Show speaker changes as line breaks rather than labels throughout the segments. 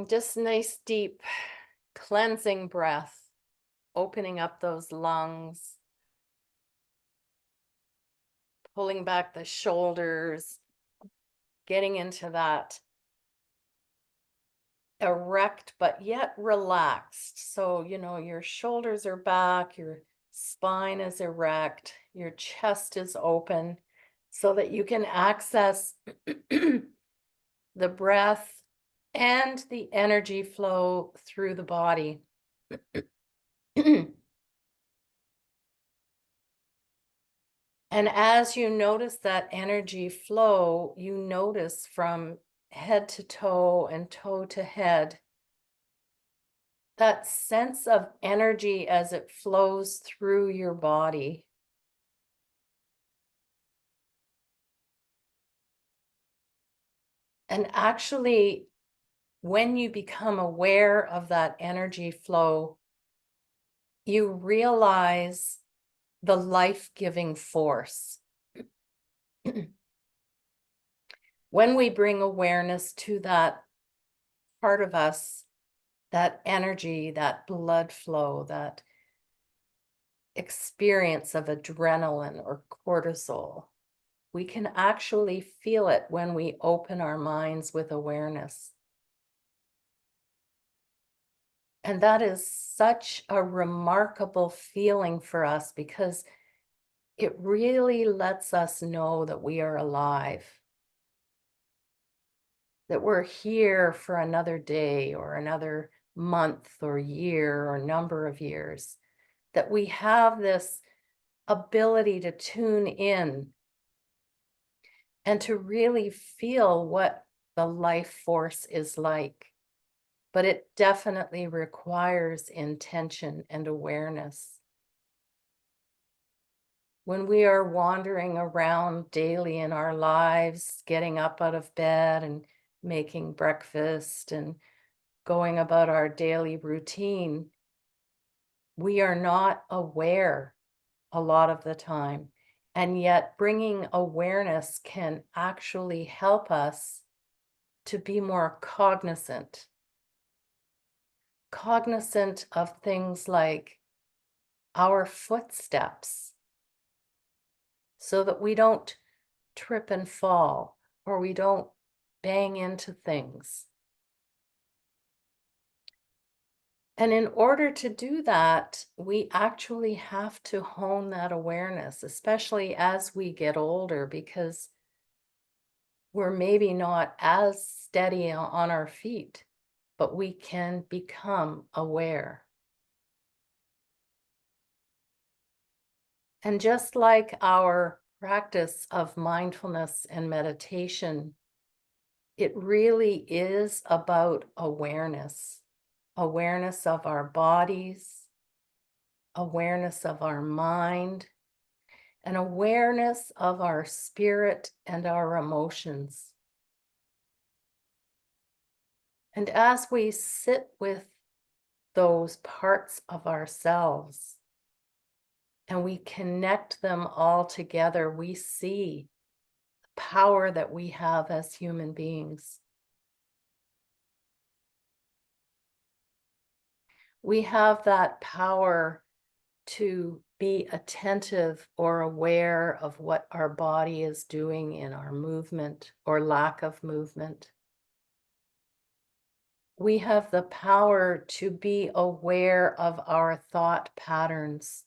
Just nice, deep cleansing breath, opening up those lungs, pulling back the shoulders, getting into that erect but yet relaxed. So, your shoulders are back, your spine is erect, your chest is open so that you can access the breath and the energy flow through the body. And as you notice that energy flow, you notice from head to toe and toe to head that sense of energy as it flows through your body. And actually, when you become aware of that energy flow, you realize the life-giving force. When we bring awareness to that part of us, that energy, that blood flow, that experience of adrenaline or cortisol, we can actually feel it when we open our minds with awareness. And that is such a remarkable feeling for us because it really lets us know that we are alive, that we're here for another day or another month or year or number of years, that we have this ability to tune in and to really feel what the life force is like. But it definitely requires intention and awareness. When we are wandering around daily in our lives, getting up out of bed and making breakfast and going about our daily routine, we are not aware a lot of the time. And yet, bringing awareness can actually help us to be more cognizant of things like our footsteps, so that we don't trip and fall or we don't bang into things. And in order to do that, we actually have to hone that awareness, especially as we get older, because we're maybe not as steady on our feet, but we can become aware. And just like our practice of mindfulness and meditation, it really is about awareness, awareness of our bodies, awareness of our mind, and awareness of our spirit and our emotions. And as we sit with those parts of ourselves and we connect them all together, we see the power that we have as human beings. We have that power to be attentive or aware of what our body is doing in our movement or lack of movement. We have the power to be aware of our thought patterns.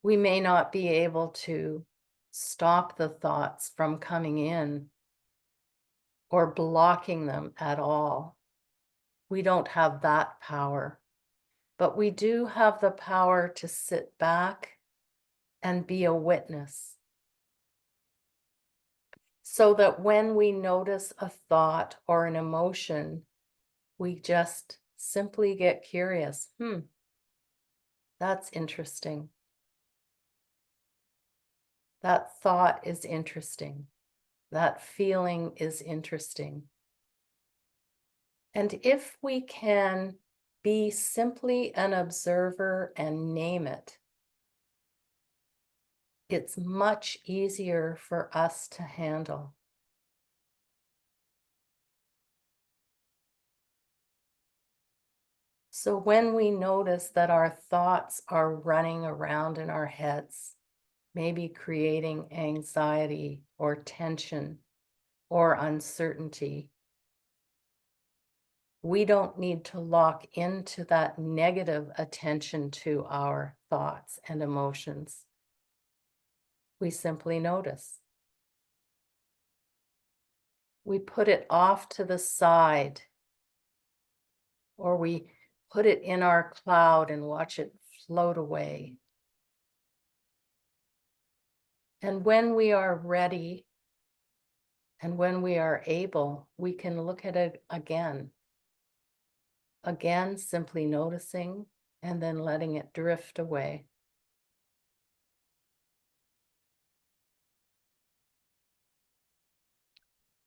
We may not be able to stop the thoughts from coming in or blocking them at all. We don't have that power, but we do have the power to sit back and be a witness, so that when we notice a thought or an emotion, we just simply get curious. That's interesting. That thought is interesting. That feeling is interesting. And if we can be simply an observer and name it, it's much easier for us to handle. So when we notice that our thoughts are running around in our heads, maybe creating anxiety or tension or uncertainty, we don't need to lock into that negative attention to our thoughts and emotions. We simply notice. We put it off to the side, or we put it in our cloud and watch it float away. And when we are ready and when we are able, we can look at it again. Again, simply noticing and then letting it drift away.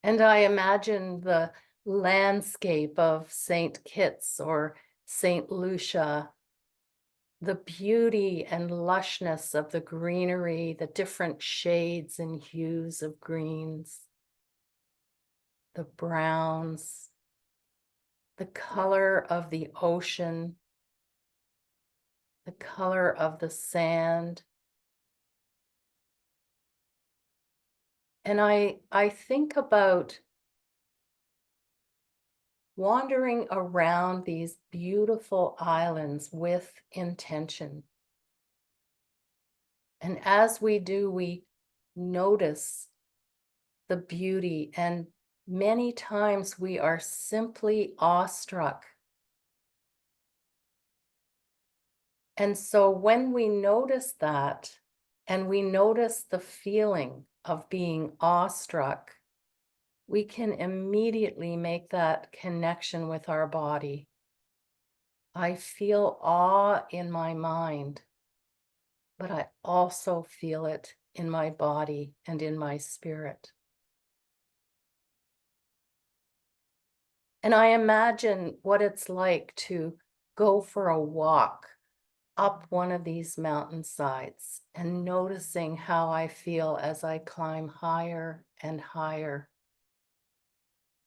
And I imagine the landscape of St. Kitts or St. Lucia, the beauty and lushness of the greenery, the different shades and hues of greens, the browns, the color of the ocean, the color of the sand. And I think about wandering around these beautiful islands with intention. And as we do, we notice the beauty, and many times we are simply awestruck. And so when we notice that, and we notice the feeling of being awestruck, we can immediately make that connection with our body. I feel awe in my mind, but I also feel it in my body and in my spirit. And I imagine what it's like to go for a walk up one of these mountainsides and noticing how I feel as I climb higher and higher.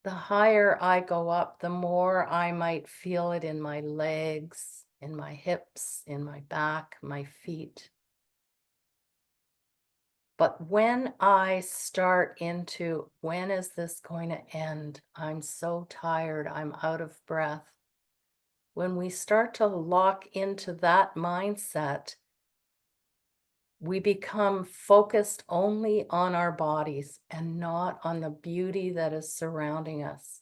The higher I go up, the more I might feel it in my legs, in my hips, in my back, my feet. But when I start into, when is this going to end? I'm so tired, I'm out of breath. When we start to lock into that mindset, we become focused only on our bodies and not on the beauty that is surrounding us.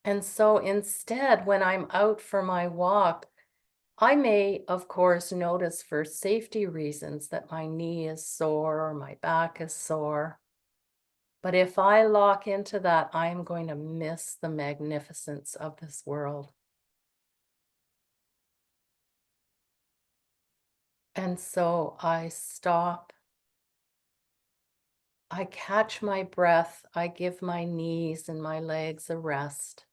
And so instead, when I'm out for my walk, I may, of course, notice for safety reasons that my knee is sore or my back is sore. But if I lock into that, I'm going to miss the magnificence of this world. And so I stop. I catch my breath. I give my knees and my legs a rest.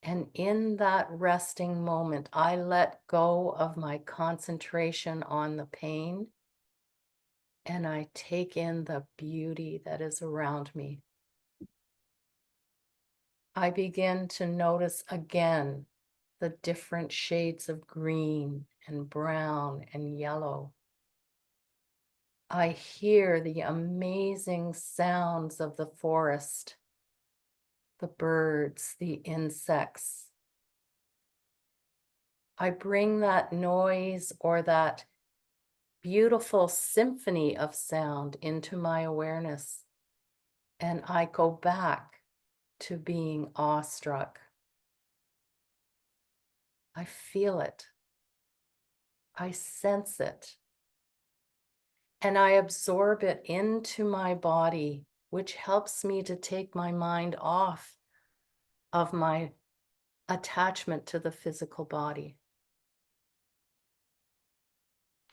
And in that resting moment, I let go of my concentration on the pain and I take in the beauty that is around me. I begin to notice again the different shades of green and brown and yellow. I hear the amazing sounds of the forest, the birds, the insects. I bring that noise or that beautiful symphony of sound into my awareness, and I go back to being awestruck. I feel it. I sense it. And I absorb it into my body, which helps me to take my mind off of my attachment to the physical body.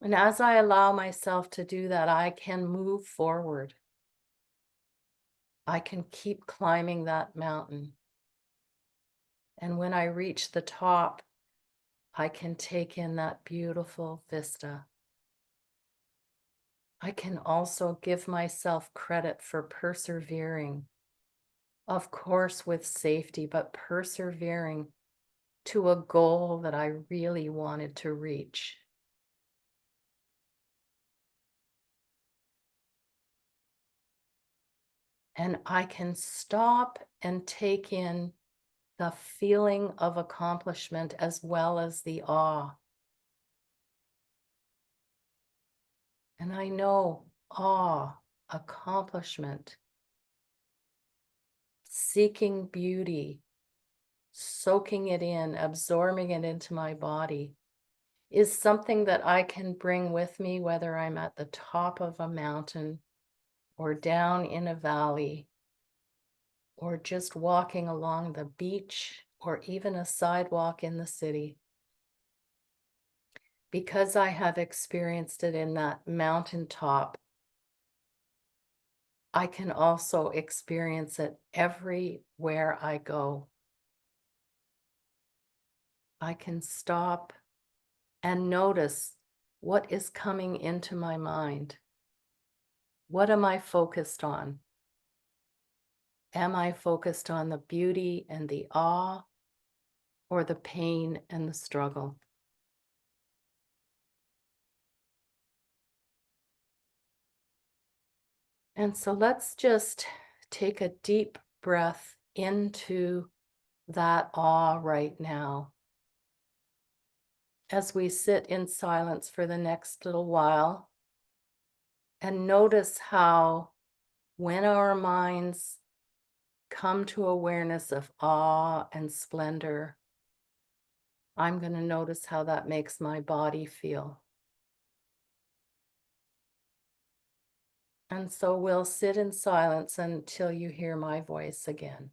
And as I allow myself to do that, I can move forward. I can keep climbing that mountain. And when I reach the top, I can take in that beautiful vista. I can also give myself credit for persevering, of course, with safety, but persevering to a goal that I really wanted to reach. And I can stop and take in the feeling of accomplishment as well as the awe. And I know awe, accomplishment, seeking beauty, soaking it in, absorbing it into my body is something that I can bring with me, whether I'm at the top of a mountain or down in a valley or just walking along the beach or even a sidewalk in the city. Because I have experienced it in that mountaintop, I can also experience it everywhere I go. I can stop and notice what is coming into my mind. What am I focused on? Am I focused on the beauty and the awe or the pain and the struggle? And so let's just take a deep breath into that awe right now as we sit in silence for the next little while and notice how, when our minds come to awareness of awe and splendor, I'm going to notice how that makes my body feel. And so we'll sit in silence until you hear my voice again.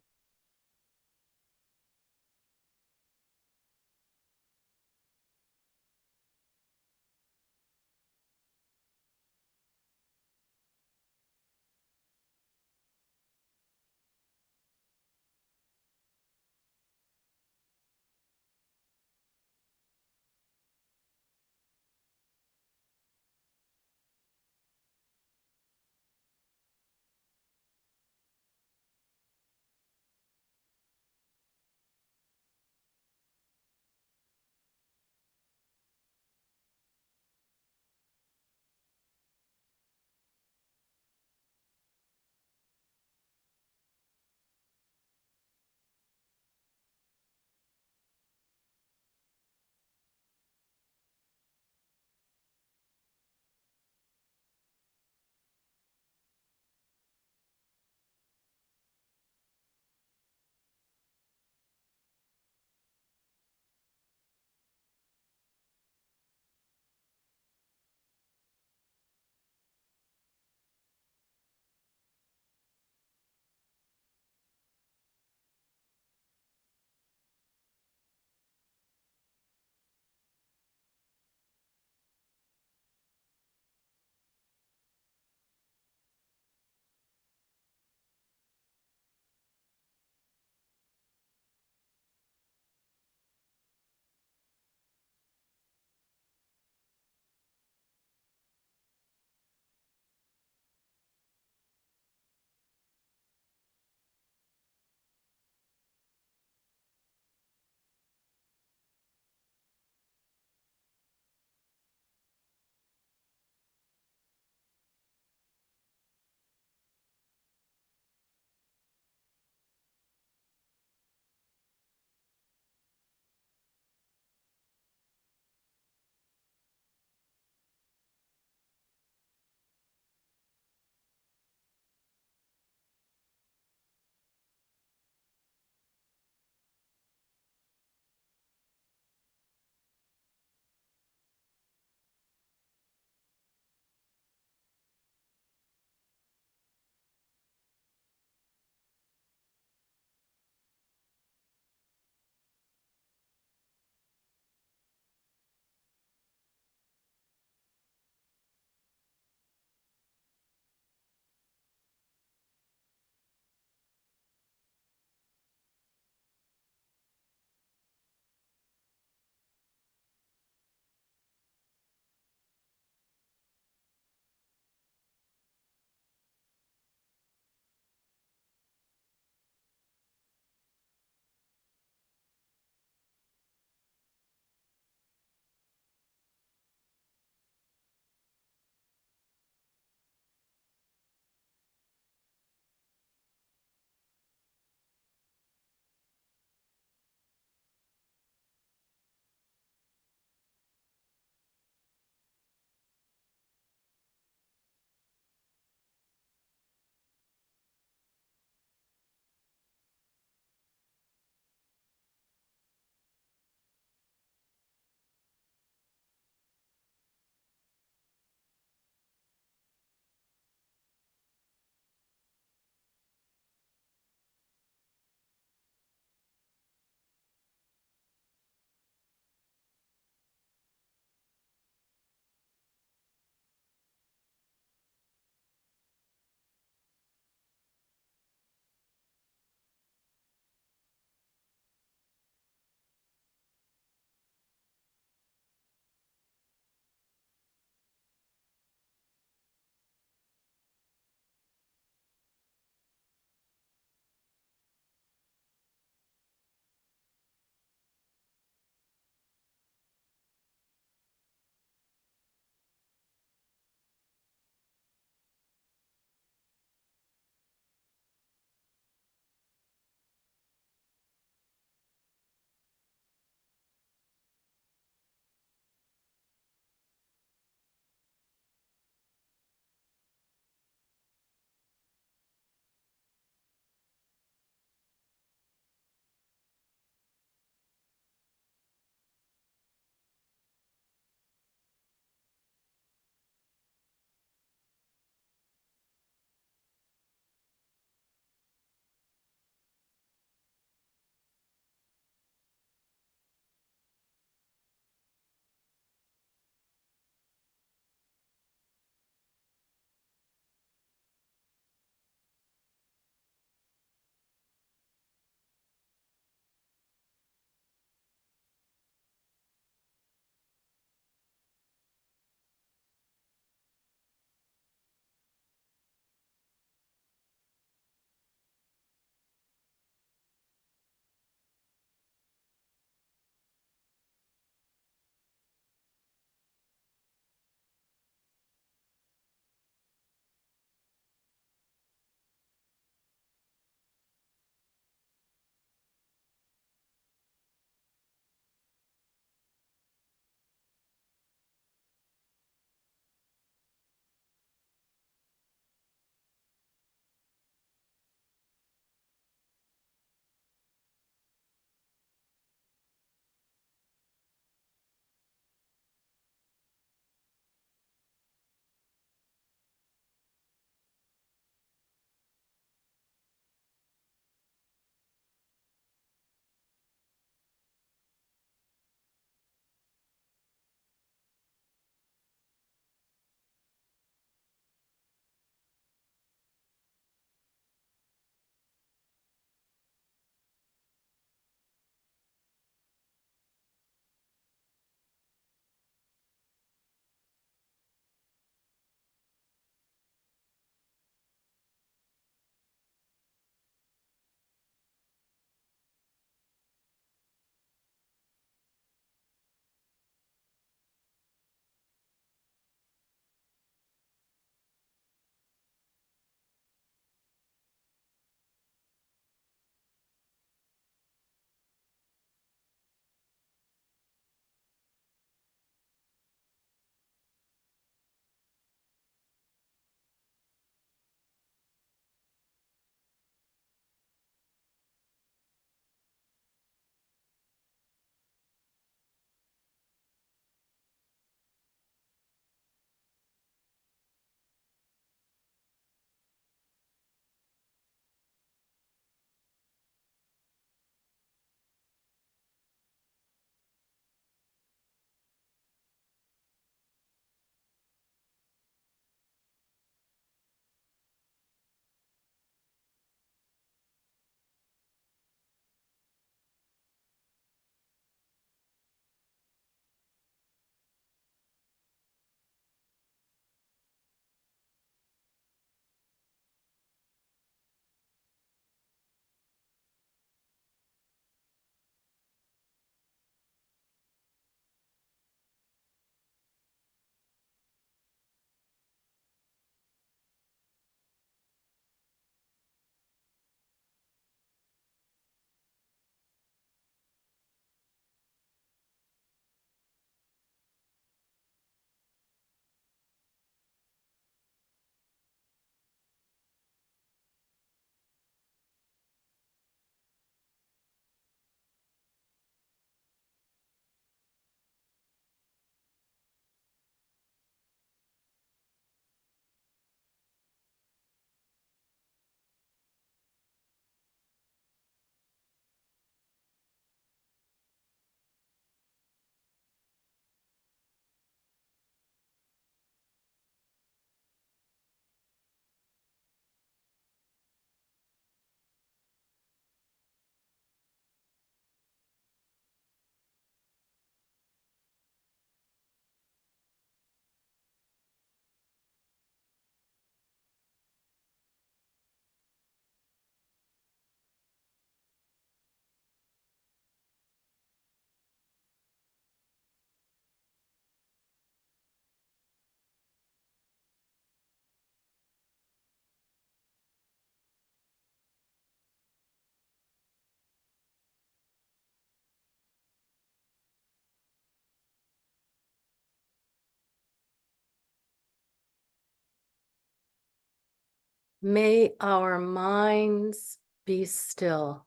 May our minds be still.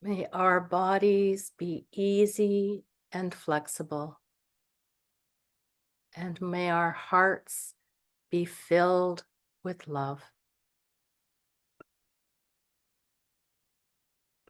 May our bodies be easy and flexible. And may our hearts be filled with love.